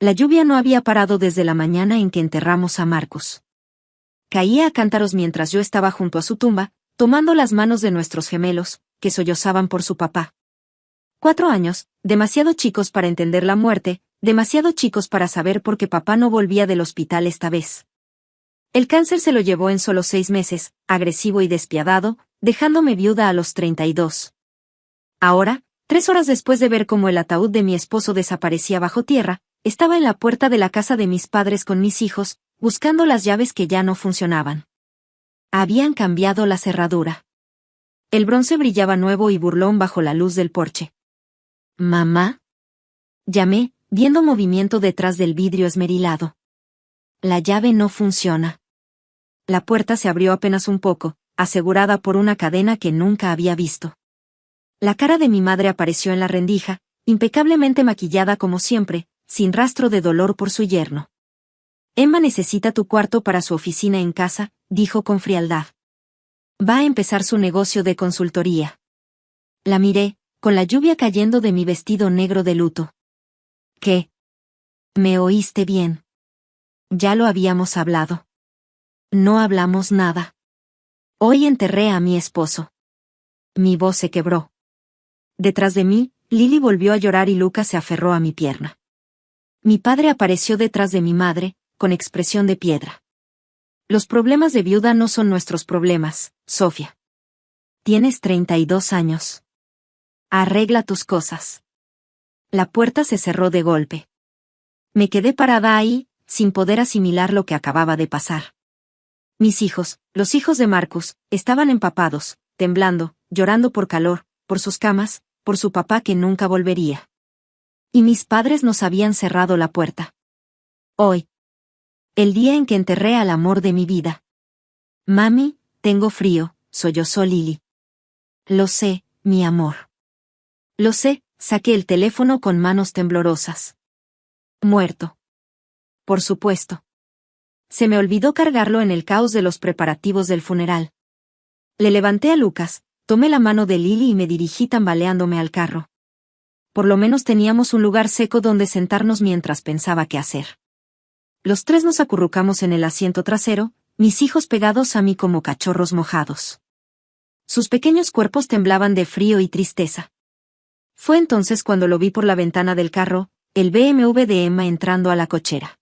La lluvia no había parado desde la mañana en que enterramos a Marcus. Caía a cántaros mientras yo estaba junto a su tumba, tomando las manos de nuestros gemelos, que sollozaban por su papá. 4 años, demasiado chicos para entender la muerte, demasiado chicos para saber por qué papá no volvía del hospital esta vez. El cáncer se lo llevó en solo 6 meses, agresivo y despiadado, dejándome viuda a los 32. Ahora, 3 horas después de ver cómo el ataúd de mi esposo desaparecía bajo tierra, estaba en la puerta de la casa de mis padres con mis hijos, buscando las llaves que ya no funcionaban. Habían cambiado la cerradura. El bronce brillaba nuevo y burlón bajo la luz del porche. «¿Mamá?», llamé, viendo movimiento detrás del vidrio esmerilado. «La llave no funciona». La puerta se abrió apenas un poco, asegurada por una cadena que nunca había visto. La cara de mi madre apareció en la rendija, impecablemente maquillada como siempre, sin rastro de dolor por su yerno. «Emma necesita tu cuarto para su oficina en casa», dijo con frialdad. «Va a empezar su negocio de consultoría». La miré, con la lluvia cayendo de mi vestido negro de luto. «¿Qué? ¿Me oíste bien? Ya lo habíamos hablado». «No hablamos nada. Hoy enterré a mi esposo». Mi voz se quebró. Detrás de mí, Lily volvió a llorar y Lucas se aferró a mi pierna. Mi padre apareció detrás de mi madre, con expresión de piedra. «Los problemas de viuda no son nuestros problemas, Sofía. Tienes 32 años. Arregla tus cosas». La puerta se cerró de golpe. Me quedé parada ahí, sin poder asimilar lo que acababa de pasar. Mis hijos, los hijos de Marcus, estaban empapados, temblando, llorando por calor, por sus camas, por su papá que nunca volvería. Y mis padres nos habían cerrado la puerta. Hoy. El día en que enterré al amor de mi vida. «Mami, tengo frío», sollozó Lily. «Lo sé, mi amor». «Lo sé», saqué el teléfono con manos temblorosas. «Muerto». «Por supuesto». Se me olvidó cargarlo en el caos de los preparativos del funeral. Le levanté a Lucas, tomé la mano de Lily y me dirigí tambaleándome al carro. Por lo menos teníamos un lugar seco donde sentarnos mientras pensaba qué hacer. Los 3 nos acurrucamos en el asiento trasero, mis hijos pegados a mí como cachorros mojados. Sus pequeños cuerpos temblaban de frío y tristeza. Fue entonces cuando lo vi por la ventana del carro, el BMW de Emma entrando a la cochera.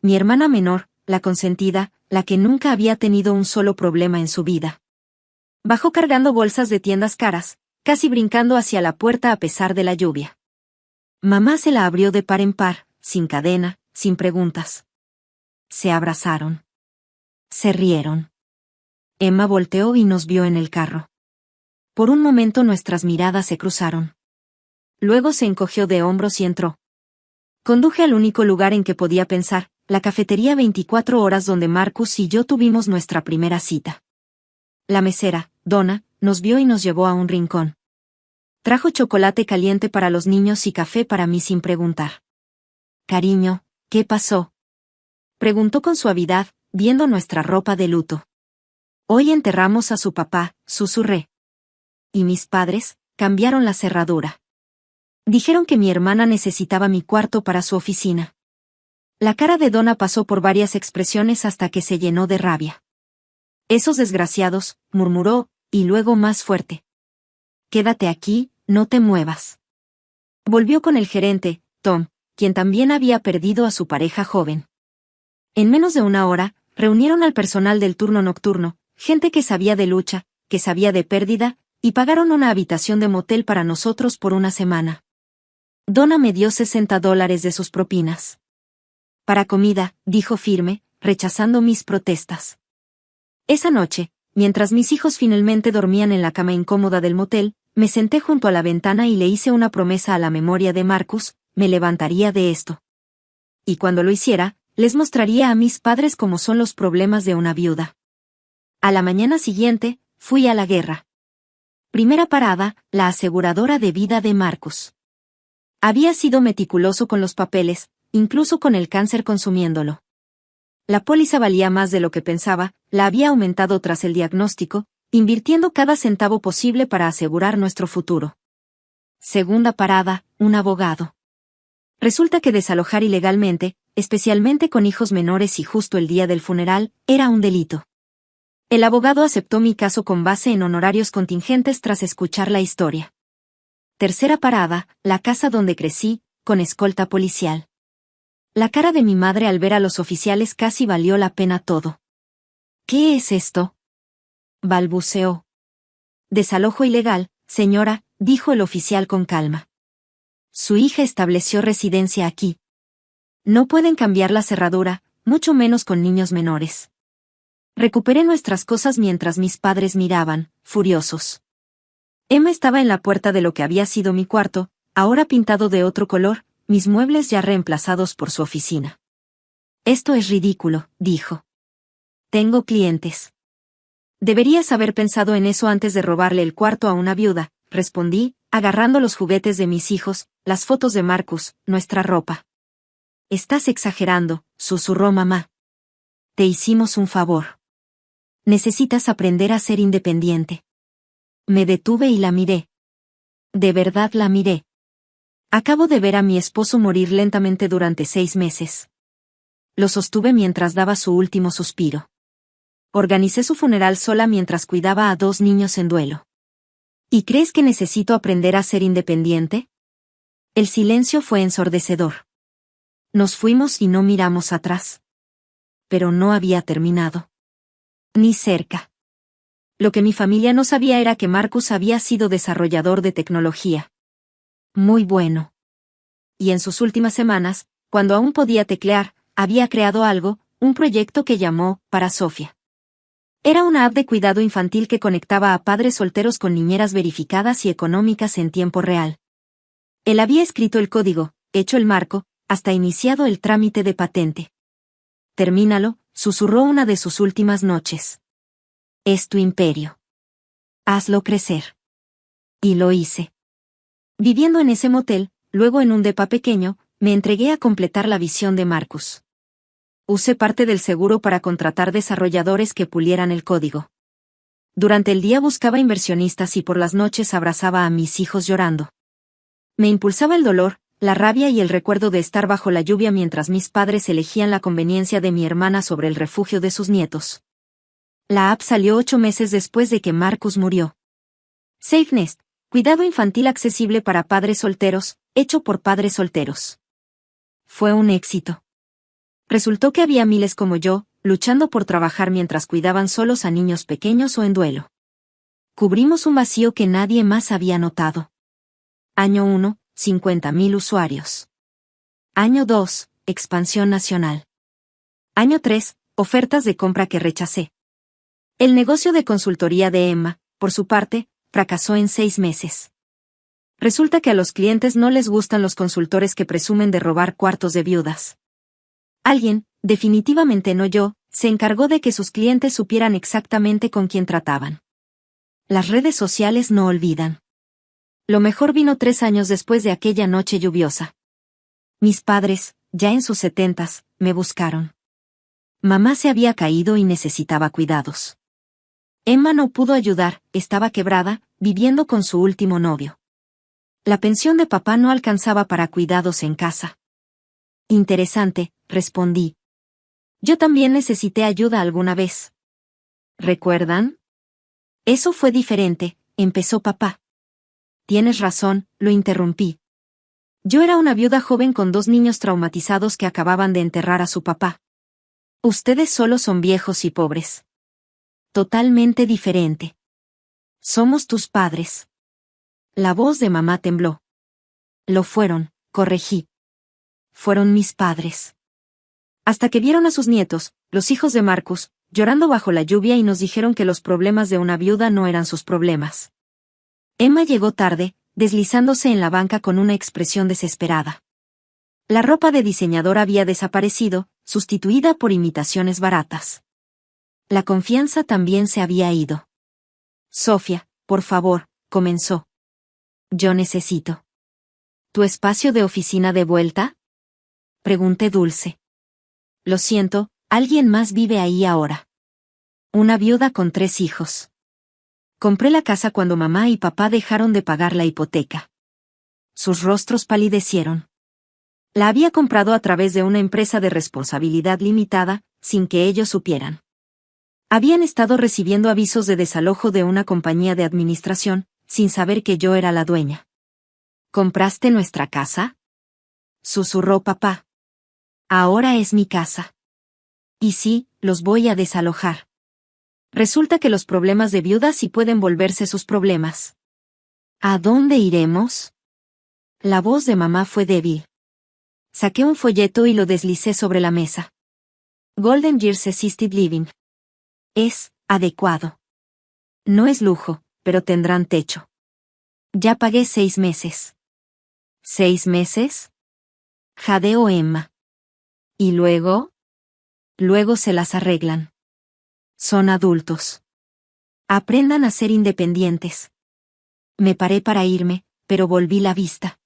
Mi hermana menor, la consentida, la que nunca había tenido un solo problema en su vida. Bajó cargando bolsas de tiendas caras, casi brincando hacia la puerta a pesar de la lluvia. Mamá se la abrió de par en par, sin cadena, sin preguntas. Se abrazaron. Se rieron. Emma volteó y nos vio en el carro. Por un momento nuestras miradas se cruzaron. Luego se encogió de hombros y entró. Conduje al único lugar en que podía pensar, la cafetería 24 horas donde Marcus y yo tuvimos nuestra primera cita. La mesera, Donna, nos vio y nos llevó a un rincón. Trajo chocolate caliente para los niños y café para mí sin preguntar. «Cariño, ¿qué pasó?», preguntó con suavidad, viendo nuestra ropa de luto. «Hoy enterramos a su papá», susurré. «Y mis padres cambiaron la cerradura. Dijeron que mi hermana necesitaba mi cuarto para su oficina». La cara de Donna pasó por varias expresiones hasta que se llenó de rabia. «Esos desgraciados», murmuró, y luego más fuerte. «Quédate aquí, no te muevas». Volvió con el gerente, Tom, quien también había perdido a su pareja joven. En menos de 1 hora, reunieron al personal del turno nocturno, gente que sabía de lucha, que sabía de pérdida, y pagaron una habitación de motel para nosotros por 1 semana. Donna me dio $60 de sus propinas. «Para comida», dijo firme, rechazando mis protestas. Esa noche, mientras mis hijos finalmente dormían en la cama incómoda del motel, me senté junto a la ventana y le hice una promesa a la memoria de Marcus: me levantaría de esto. Y cuando lo hiciera, les mostraría a mis padres cómo son los problemas de una viuda. A la mañana siguiente, fui a la guerra. Primera parada, la aseguradora de vida de Marcus. Había sido meticuloso con los papeles, incluso con el cáncer consumiéndolo. La póliza valía más de lo que pensaba, la había aumentado tras el diagnóstico, invirtiendo cada centavo posible para asegurar nuestro futuro. Segunda parada, un abogado. Resulta que desalojar ilegalmente, especialmente con hijos menores y justo el día del funeral, era un delito. El abogado aceptó mi caso con base en honorarios contingentes tras escuchar la historia. Tercera parada, la casa donde crecí, con escolta policial. La cara de mi madre al ver a los oficiales casi valió la pena todo. ¿Qué es esto?, balbuceó. Desalojo ilegal, señora, dijo el oficial con calma. Su hija estableció residencia aquí. No pueden cambiar la cerradura, mucho menos con niños menores. Recuperé nuestras cosas mientras mis padres miraban, furiosos. Emma estaba en la puerta de lo que había sido mi cuarto, ahora pintado de otro color, mis muebles ya reemplazados por su oficina. Esto es ridículo, dijo. Tengo clientes. Deberías haber pensado en eso antes de robarle el cuarto a una viuda, respondí, agarrando los juguetes de mis hijos, las fotos de Marcus, nuestra ropa. Estás exagerando, susurró mamá. Te hicimos un favor. Necesitas aprender a ser independiente. Me detuve y la miré. De verdad la miré. Acabo de ver a mi esposo morir lentamente durante 6 meses. Lo sostuve mientras daba su último suspiro. Organicé su funeral sola mientras cuidaba a 2 niños en duelo. ¿Y crees que necesito aprender a ser independiente? El silencio fue ensordecedor. Nos fuimos y no miramos atrás. Pero no había terminado. Ni cerca. Lo que mi familia no sabía era que Marcus había sido desarrollador de tecnología. Muy bueno. Y en sus últimas semanas, cuando aún podía teclear, había creado algo, un proyecto que llamó Para Sofía. Era una app de cuidado infantil que conectaba a padres solteros con niñeras verificadas y económicas en tiempo real. Él había escrito el código, hecho el marco, hasta iniciado el trámite de patente. Termínalo, susurró una de sus últimas noches. Es tu imperio. Hazlo crecer. Y lo hice. Viviendo en ese motel, luego en un depa pequeño, me entregué a completar la visión de Marcus. Usé parte del seguro para contratar desarrolladores que pulieran el código. Durante el día buscaba inversionistas y por las noches abrazaba a mis hijos llorando. Me impulsaba el dolor, la rabia y el recuerdo de estar bajo la lluvia mientras mis padres elegían la conveniencia de mi hermana sobre el refugio de sus nietos. La app salió 8 meses después de que Marcus murió. SafeNest, cuidado infantil accesible para padres solteros, hecho por padres solteros. Fue un éxito. Resultó que había miles como yo, luchando por trabajar mientras cuidaban solos a niños pequeños o en duelo. Cubrimos un vacío que nadie más había notado. Año 1, 50.000 usuarios. Año 2, expansión nacional. Año 3, ofertas de compra que rechacé. El negocio de consultoría de Emma, por su parte, fracasó en 6 meses. Resulta que a los clientes no les gustan los consultores que presumen de robar cuartos de viudas. Alguien, definitivamente no yo, se encargó de que sus clientes supieran exactamente con quién trataban. Las redes sociales no olvidan. Lo mejor vino 3 años después de aquella noche lluviosa. Mis padres, ya en sus 70s, me buscaron. Mamá se había caído y necesitaba cuidados. Emma no pudo ayudar, estaba quebrada, viviendo con su último novio. La pensión de papá no alcanzaba para cuidados en casa. Interesante, respondí. Yo también necesité ayuda alguna vez. ¿Recuerdan? Eso fue diferente, empezó papá. Tienes razón, lo interrumpí. Yo era una viuda joven con 2 niños traumatizados que acababan de enterrar a su papá. Ustedes solo son viejos y pobres. Totalmente diferente. Somos tus padres. La voz de mamá tembló. Lo fueron, corregí. Fueron mis padres. Hasta que vieron a sus nietos, los hijos de Marcus, llorando bajo la lluvia y nos dijeron que los problemas de una viuda no eran sus problemas. Emma llegó tarde, deslizándose en la banca con una expresión desesperada. La ropa de diseñador había desaparecido, sustituida por imitaciones baratas. La confianza también se había ido. Sofía, por favor, comenzó. Yo necesito. ¿Tu espacio de oficina de vuelta? Pregunté dulce. Lo siento, alguien más vive ahí ahora. Una viuda con 3 hijos. Compré la casa cuando mamá y papá dejaron de pagar la hipoteca. Sus rostros palidecieron. La había comprado a través de una empresa de responsabilidad limitada, sin que ellos supieran. Habían estado recibiendo avisos de desalojo de una compañía de administración, sin saber que yo era la dueña. ¿Compraste nuestra casa?, susurró papá. Ahora es mi casa. Y sí, los voy a desalojar. Resulta que los problemas de viuda sí pueden volverse sus problemas. ¿A dónde iremos? La voz de mamá fue débil. Saqué un folleto y lo deslicé sobre la mesa. Golden Years Assisted Living. Es adecuado. No es lujo, pero tendrán techo. Ya pagué 6 meses. ¿6 meses? Jadeó Emma. ¿Y luego? Luego se las arreglan. Son adultos. Aprendan a ser independientes. Me paré para irme, pero volví la vista.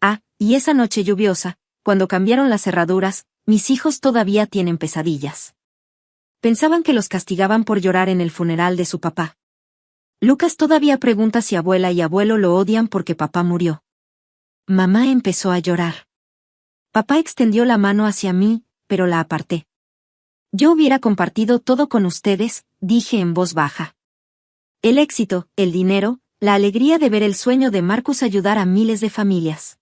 Ah, y esa noche lluviosa, cuando cambiaron las cerraduras, mis hijos todavía tienen pesadillas. Pensaban que los castigaban por llorar en el funeral de su papá. Lucas todavía pregunta si abuela y abuelo lo odian porque papá murió. Mamá empezó a llorar. Papá extendió la mano hacia mí, pero la aparté. Yo hubiera compartido todo con ustedes, dije en voz baja. El éxito, el dinero, la alegría de ver el sueño de Marcus ayudar a miles de familias.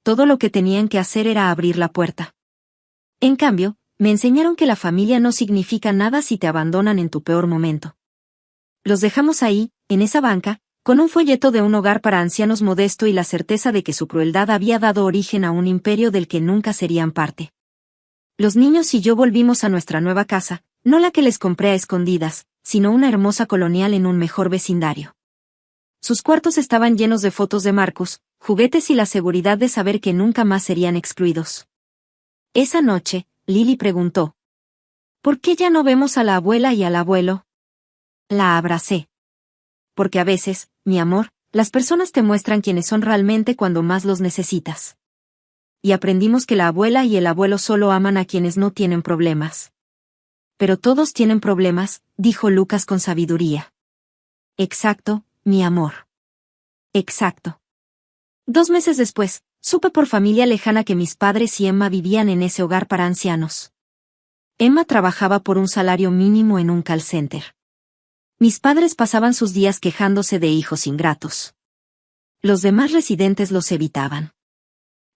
Todo lo que tenían que hacer era abrir la puerta. En cambio, me enseñaron que la familia no significa nada si te abandonan en tu peor momento. Los dejamos ahí, en esa banca, con un folleto de un hogar para ancianos modesto y la certeza de que su crueldad había dado origen a un imperio del que nunca serían parte. Los niños y yo volvimos a nuestra nueva casa, no la que les compré a escondidas, sino una hermosa colonial en un mejor vecindario. Sus cuartos estaban llenos de fotos de Marcus, juguetes y la seguridad de saber que nunca más serían excluidos. Esa noche, Lily preguntó: ¿por qué ya no vemos a la abuela y al abuelo? La abracé. Porque a veces, mi amor, las personas te muestran quiénes son realmente cuando más los necesitas. Y aprendimos que la abuela y el abuelo solo aman a quienes no tienen problemas. Pero todos tienen problemas, dijo Lucas con sabiduría. Exacto, mi amor. Exacto. 2 meses después, supe por familia lejana que mis padres y Emma vivían en ese hogar para ancianos. Emma trabajaba por un salario mínimo en un call center. Mis padres pasaban sus días quejándose de hijos ingratos. Los demás residentes los evitaban.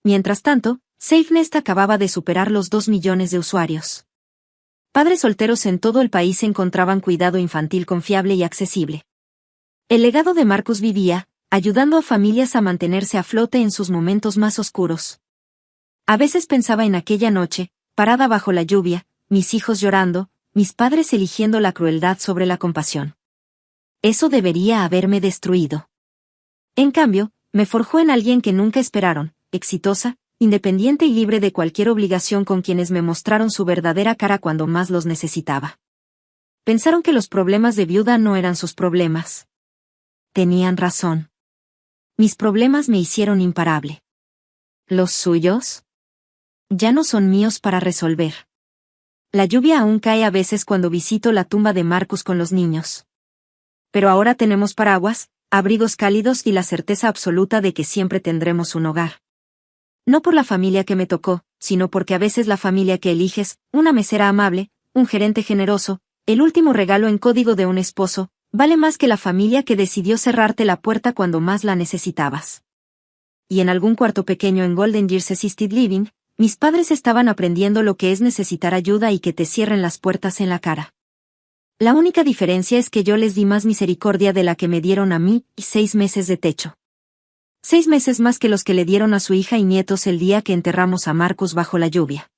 Mientras tanto, SafeNest acababa de superar los 2 millones de usuarios. Padres solteros en todo el país encontraban cuidado infantil confiable y accesible. El legado de Marcus vivía, ayudando a familias a mantenerse a flote en sus momentos más oscuros. A veces pensaba en aquella noche, parada bajo la lluvia, mis hijos llorando, mis padres eligiendo la crueldad sobre la compasión. Eso debería haberme destruido. En cambio, me forjó en alguien que nunca esperaron, exitosa, independiente y libre de cualquier obligación con quienes me mostraron su verdadera cara cuando más los necesitaba. Pensaron que los problemas de viuda no eran sus problemas. Tenían razón. Mis problemas me hicieron imparable. ¿Los suyos? Ya no son míos para resolver. La lluvia aún cae a veces cuando visito la tumba de Marcus con los niños. Pero ahora tenemos paraguas, abrigos cálidos y la certeza absoluta de que siempre tendremos un hogar. No por la familia que me tocó, sino porque a veces la familia que eliges, una mesera amable, un gerente generoso, el último regalo en código de un esposo, vale más que la familia que decidió cerrarte la puerta cuando más la necesitabas. Y en algún cuarto pequeño en Golden Years Assisted Living, mis padres estaban aprendiendo lo que es necesitar ayuda y que te cierren las puertas en la cara. La única diferencia es que yo les di más misericordia de la que me dieron a mí, y 6 meses de techo. 6 meses más que los que le dieron a su hija y nietos el día que enterramos a Marcus bajo la lluvia.